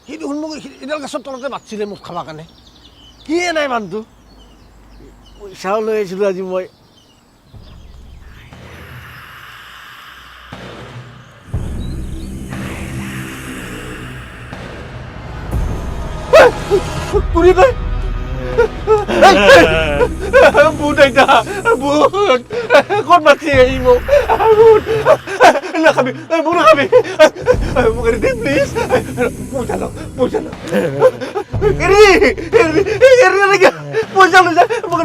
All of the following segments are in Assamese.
সি দেখোন মোক এডাল গছৰ তলতে মাতিছিলে মোক খাবৰ কাৰণে কিয়ে নাই মানুহটো পইচাও লৈ আহিছিলোঁ আজি মই পুৰি তই ভূত এটা ভূত ক'ত মাতি আহি মোক ভূত নাখাবি মোক নাখাবি মোক এৰি দে প্লিজ পইচা লওক এৰি নালাগে পইচা লৈ যা মোক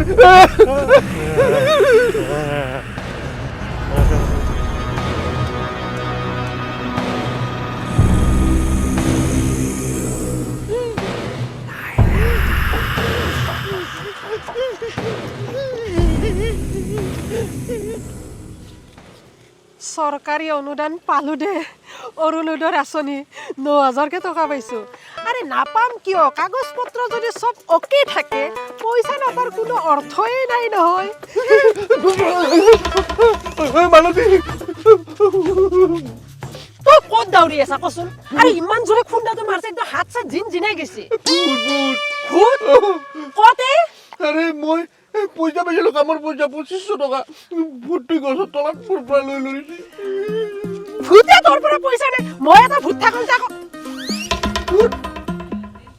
চৰকাৰী অনুদান পালো দে অৰুণোদয় আঁচনি ৯,০০০কে টকা পাইছো আৰে নাপাম কিয় কাগজ পত্ৰ যদি সব অকে থাকে পইচা নাপাৰ কোনো অৰ্থই নাই নহয় মালতী তই ক'ত দাউৰি আছা কচোন আৰে ইমান জোৰে খুন্দাটো মাৰছে একদম হাত চাত জিনাই গৈছে ভূত কতে আৰে মই পইচা পাইছিলোঁ কামৰ পইচা ২৫০০ টকা ভূতটো গছৰ তলত মোৰ পৰা লৈ লৈছে ভূতে তোৰ পৰা পইচা নাই মই এটা ভূত থাকোঁ যাক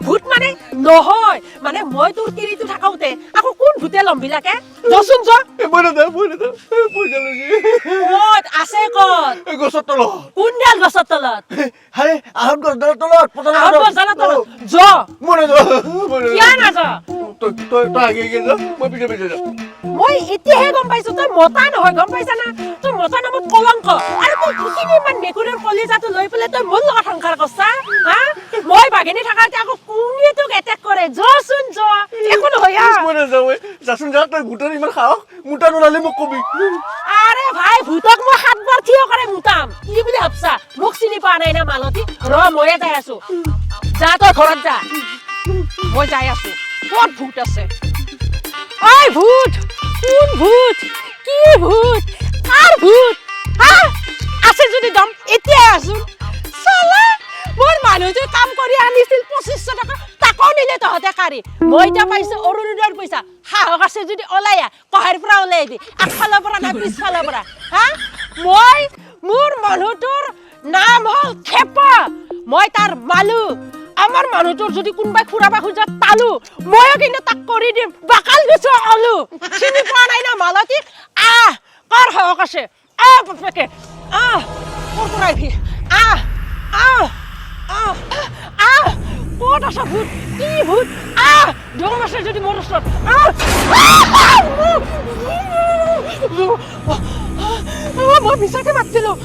ভূত মানে নহয় মানে মই তোৰ তিৰিটো থাকাওঁতে আকৌ কোন ভূতে ল'ম বিলাকে যচোন য মই নাযাওঁ পইচা লৈছে ক'ত আছে ক'ত গছৰ তলত কোনডাল গছৰ তলত হাৰে আহত গছডালৰ তলত আহত গছডালৰ তলত য মই নাযাওঁ কিয় নাযা তই আগে যা মই পিছে যাম মই এতিয়াহে গম পাইছো তই মতা নহয় গম পাইছা না তই মতা নামত কলংক আৰু তই ইখিনি ইমান মেকুৰীৰ কলিজাটো লৈ পেলাই তই মোৰ লগত সংসাৰ কৰছা হা মই বাঘিনী থাকাতে আকৌ কোনে তোক এটেক কৰে যচোন য একো নহয় মই নাযাওঁ যাচোন যা তই ভূতৰ ইমান সাহস মোটা নোলালে মোক কবি আৰে ভাই ভূতক মই 7 বাৰ থিয় কৰে মুতাম কি বুলি ভাবছা মোক চিনি পোৱা নাই না মালতী ৰ ময়ে যাই আছো যা তই ঘৰত যা মই যাই আছো ক'ত ভূত আছে ঐ ভূত কোন ভূত কি ভূত কাৰ ভূত হা আছে যদি দম এতিয়া আছো সালা মোৰ মানুহটো কাম কৰি আনিছিল ২৫০০ টকা তাকো নিলে তহঁতে কাৰি মই এতিয়া পাইছো অৰুণোদয়ৰ পইচা সাহস আছে যদি ওলাই আহ কহাৰ পৰা ওলাই দি আগফালৰ পৰা না পিছফালৰ পৰা হা মই মোৰ মানুহটোৰ নাম হ'ল খেপা মই তাৰ মালুক আমাৰ মানুহটোৰ যদি কোনবাই খুৰাবা খুজা তালু ময়ো কিন্তু তাক কৰি দিম বাকাল দিছো আলু চিনি পোৱা নাই না মালতী কাৰ হক আছে বাপেকে ক'ৰ পৰা আহিবি ক'ত আছে ভূত কি ভূত দম আছে যদি মোৰ ওচৰত মই বিচাৰকে মাতিছিলোঁ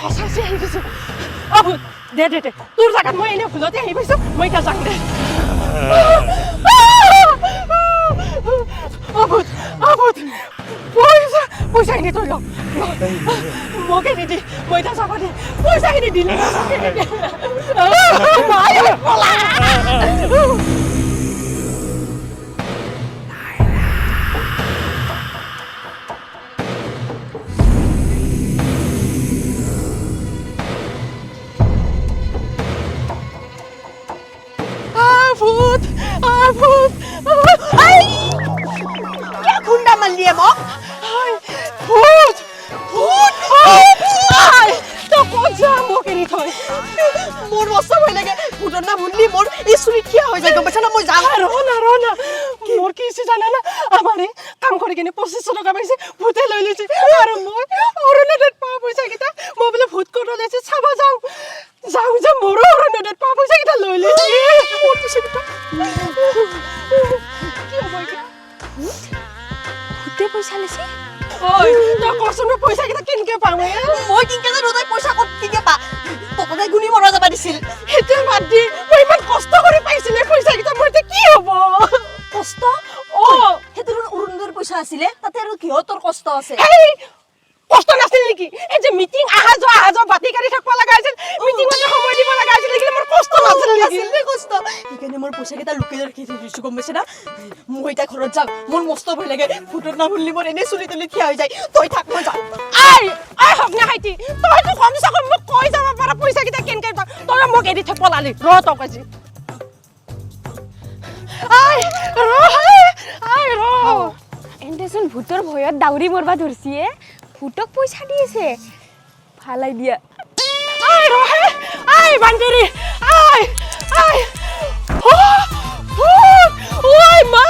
সঁচাচে আহি গৈছোঁ ভূত দে তোৰ জাগাত মই এনে ভুলতে আহি পাইছো মই এতিয়া যাম দে পইচা খিনি তই লওঁ মোক এনে দি মই এতিয়া যাব দে পইচা খিনি দিলে ভূত क्या खुंडा मन लिए मो भूत भूत तो कौन सा मो के नहीं थोई मोर वस्ता होई लगे भूतन ना मुन्नी मोर इसुरी क्या हो जाएगा बच्चा ना मोर जा रोना मोर किसी जाना ना हमारे काम करे केने 2500 টাকা পাইছে ভূতে লৈ লৈছে আৰু মই অৰুণোদয় পা পইচা কিটা মই বলে ভূত কোট লৈছে চাবা যাও মোর অৰুণোদয় পা পইচা কিটা লৈ লৈছে মোর পইচা কিটা কি হ'ব এটা ভূতে পইচা লৈছে ওই তো কসম পইচা কিটা কিনকে পাম মই কিনকে জানো তই পইচা কত কিনকে পা তোকে গুনি মৰা যাবা দিছিল হেতে বাদ দি মই ইমান কষ্ট কৰি পাইছিলে পইচা কিটা মইতে কি হ'ব কষ্ট হেতুৰ অৰুণোদয়ৰ পইচা আছিলে তাতে আৰু কি তোৰ কষ্ট আছে কষ্ট নাছিল নেকি এই যে মিটিং আহা যোৱা বাতি কাৰি থাকবা লাগা আছিল মিটিংত সময় দিব লাগা আছিল নেকি মোৰ কষ্ট নাছিল নেকি কষ্ট ইকানে মোৰ পইচা কেটা লুকাই ৰাখি দিছো গম পাইছ না মই এটা ঘৰত যাম মোৰ মস্ত ভয় লাগে ফুটৰ না ভুললি মোৰ এনে চুলি তলি থিয়া হৈ যায় তই থাক মই যাম আই হক না হাইতি তই তো কম সে কম মোক কই যাবা পাৰা পইচা কেটা কেনকে তই মোক এৰি থে পলা পালি ৰ তক আজি আই ৰ আই ৰ এন্তেচোন ভূতৰ ভয়ত দাউৰি মৰবা ধৰছিয়ে ভূতক পইচা দিছে ভালাই দিয়া আই ৰ আই বান্দেৰি আই আই ওই মা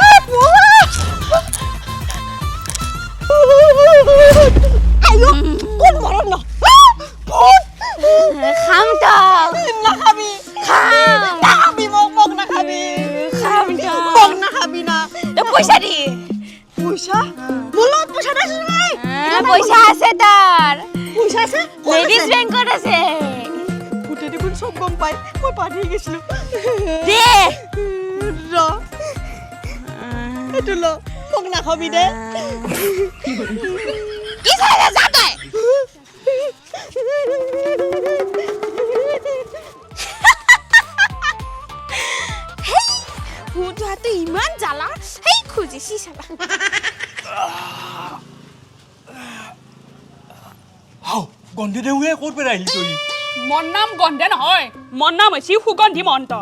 আইও কোন মরণ না খাম তো না খাবি খাম না খাবি মগ না খাবি খাম তো মগ না খাবি না তো পয়সা দি পয়সা বলত পয়সা দাস নাই পয়সা আছে তার পয়সা আছে লেডিজ ব্যাংকত আছে ভূতে দেখোন সব গম পাই মই পাঠি গেছিলো দে র এটো ল মগ না খাবি দে কি চাইলে যা তই ভূত হাতে ইমান জ্বালা হেই খুঁজেছি শালা হাও গন্ধে দেউয়ে ক'ত পেৰাইলি তই মোৰ নাম গন্ধে নহয় মোৰ নাম হৈছে সুগন্ধি মহন্ত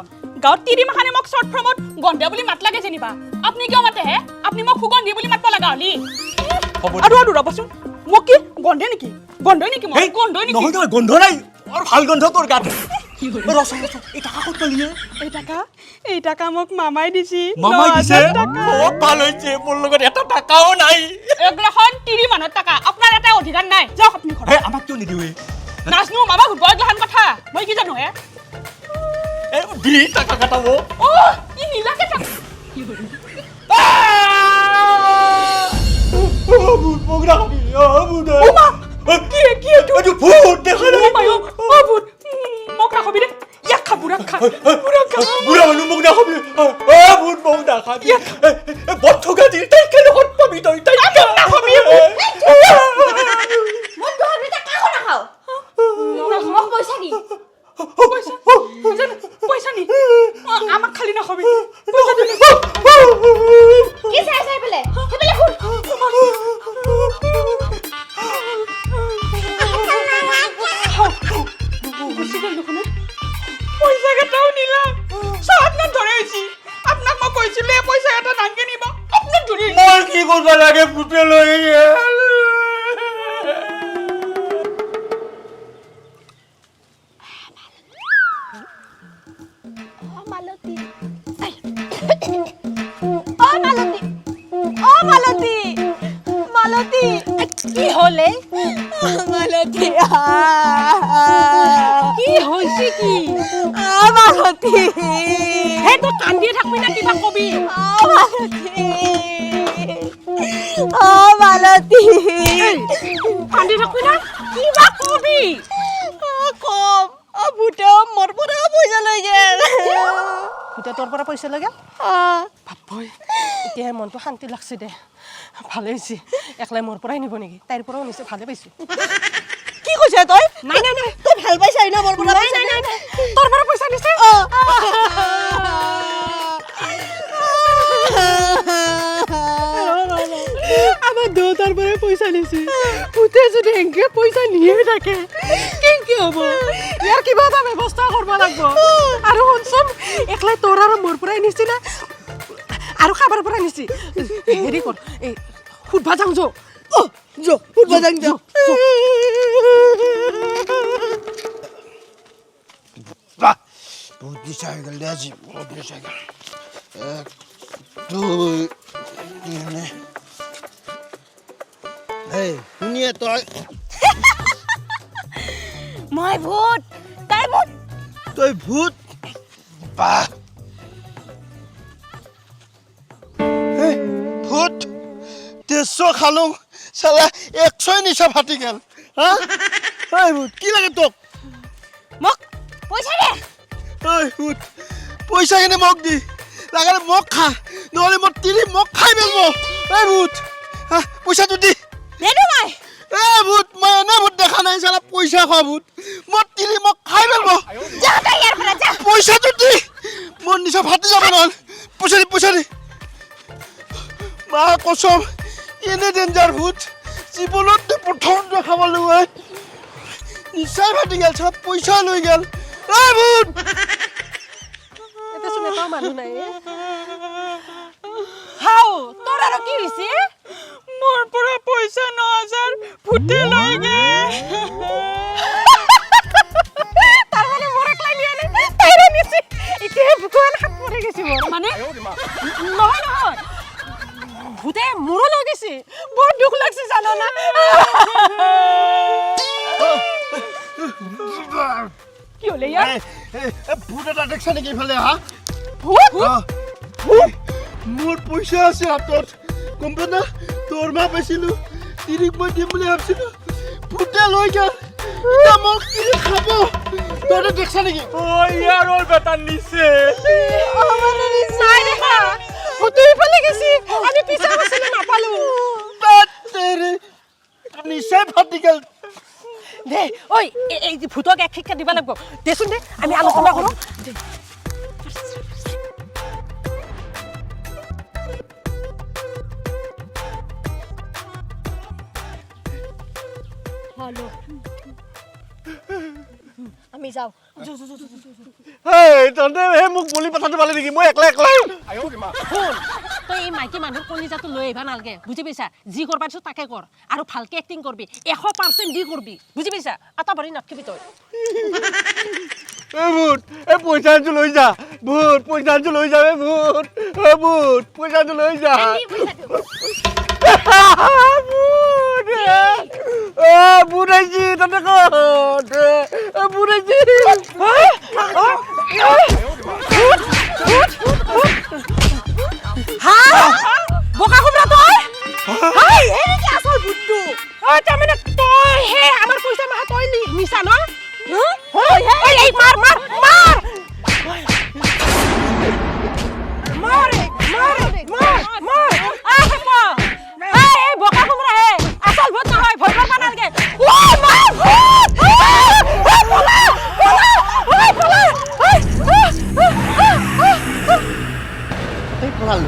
গাঁৱত তিৰিমাখানে মোক শ্বৰ্ট ফৰ্মত গন্ধে বুলি মাত লাগে যেনিবা আপুনি কিয় মাতে হে আপুনি মোক সুগন্ধি বুলি মাতব লগা হলি আৰু ৰ'বচোন মোক কি গন্ধে নেকি গন্ধই নেকি মই গন্ধই নেকি নহয় নহয় গন্ধ নাই আৰু ভাল গন্ধ তোৰ গাত ৰচ এই টাকা ক'ত পালিয়ে এই টাকা মোক মামাই দিছি মামাই দিছে খুব ভাল হৈছে মোৰ লগত এটা টাকাও নাই এগলাখন 30 মানৰ টাকা আপোনাৰ এটা অধিকাৰ নাই যাওক আপুনি ঘৰত হে আমাক কিয় নিদিয়ে নাজনো মামা ঘুৰব এগলাখন কথা মই কি জানো হে এ দি টাকা কাটাব অ ই নীলাকে টাকা ভূত মগৰা খাবি ভূত কি এইটো ভূত দেখা নাই ভূত মোক নাখাবি দে ইয়াক খা বুঢ়াক খা বুঢ়া মানুহ মোক নাখাবি ভূত মোক নাখাবি বদ থকা দি তাই কেনে ক'ত পাবি তই তাই নাখাবি মই তোৰ এটা কাকো নাখাও মোক পইচা দি পইচা নি আমাক খালি নাখাবি পইচা দি কি চাই চাই পেলে হেবেলে পইচা কেটাও নিলা সাত না ধরে হইছি আপনাক মই কইছিলে পইচা এটা নাংকে নিবা আপনি ধরে মই কি কৰিব লাগে ভূতে লৈ গেল মালতী ও মালতী ও মালতী মালতী কি হলে মালতী কি হইছে কি মালতী হে তো কান্দিয়ে থাকবি না কিবা কবি মালতী কান্দি থাকবি না কিবা কবি কম ভূতে মোৰ পৰা পইচা লৈ গেল ভূতে তোৰ পৰা পইচা লাগে বাপই এতিয়া মনটো শান্তি লাগছে দে ভালে হৈছে একলাই মোৰ পৰাই নিব নেকি তাইৰ পৰাও নিছে ভালে পাইছো কি কৈছ তই নাই নাই নাই তই ভাল পাইছাই না মোৰ পৰা নাই নাই নাই নাই তোৰ পৰা পইচা দিছে আমার দেউতার পরে পয়সা নিছি ভূতে যদি এনকে পয়সা নিয়ে থাকে কেনকে হব ইয়ার কিবা এটা ব্যবস্থা করব লাগবো আর শুনছুন একলাই তোর আর মোর পৰাই নিছি না আৰ খাবাৰ পৰাই নিছি হেৰি কর এই ফুটবা যাও যো যো ফুটবা যাও যো বাহ বহুত নিচা হয়ে গেল আজি বহুত নিচা গেল 1 2 3 এই শুনিয়ে তই মই ভূত তাই ভূত তই ভূত বাহ ভূত 300 খালো সালা 100 নিচা ফাটি গেল হ্যাঁ এই ভূত কি লাগে তোক মোক পইচা দে এই ভূত পয়সা কেনে মোক দি লাগালে মোক খা নহলে মই তিৰি মোক খাই পেলব এই ভূত পয়সাটো দি দেদু মই ভূত মই এনে ভূত দেখা নাই সালা পয়সা খোৱা ভূত মই তিৰি মোক খাই পেলব যা তই ইয়াৰ পৰা যা পয়সাটো দি মোৰ নিচা ফাটি যাব নহ'ল পয়সা দি মা কসম এনে ডেঞ্জাৰ ভূত জীৱনত প্ৰথম দেখা পালোঁ নিচাই ফাটি গেল চব পইচা লৈ গেল এই ভূত কোৱা মানুহ নাই হাও তোৰ আৰু কি হৈছে মোৰ পৰা পইচা 9000 ভূতে লৈ গে তাৰ মানে মোৰ একলাই নিয়া নাই তাইৰে নিছি এতিয়া বুকুৱান হাত পৰি গৈছে মোৰ মানে নহয় নহয় ভূতে মোৰো লৈ গৈছে বহুত দুখ লাগছে জানো না কি হলে ইয়াৰ ভূত এটা দেখছা নেকি ইফালে হা ভূত মোৰ পইচা আছে হাতত গম পা না তোৰ মা পাইছিলো তিৰিক মই দিম বুলি ভাবছিলো ভূতে লৈ গেল এতিয়া মোক তিৰি খাব তই দেখছা নেকি ইয়াৰ ওৰ বেটা নিছে আমাৰে নাই দেখা ভূতে ইফালে গেছি আমি পিছা বসলে নাপালো তেৰে নিশ্চয় ফাটি গেল দে ঐ এই যে ভূতক এক শিক্ষা দিবা লাগব দেচোন দে আমি আলোচনা কৰো হ্যালো আমি যাও এই তহঁতে হে মোক বলি পঠাটো পালে নেকি মই একলা একলাই শুন তই এই মাইকী মানুহৰ কলিজাটো লৈ আহিবা নালাগে বুজি পাইছা যি কৰবা দিছো তাকে কৰ আৰু ভালকে এক্টিং কৰবি 100% দি কৰবি বুজি পাইছা আটা বাৰি নাথকিবি তই এই ভূত এই পইচাটো লৈ যা ভূত পইচাটো লৈ যা এই ভূত ভূত পইচাটো লৈ যা ভূত আহিছি তহঁতে ক'ত ভূত আহিছি বোকা কুমৰা তই হাই এই কি আসল ভূতটো তাৰমানে তই হে আমাৰ পইচা মাহা তই নিছা ন এই মাৰ মাৰ মাৰ মাৰ মাৰ মাৰ এই বোকা কুমৰা হে আসল ভূত নহয় ভয় কৰবা নালাগে ও মাৰ এই পলাল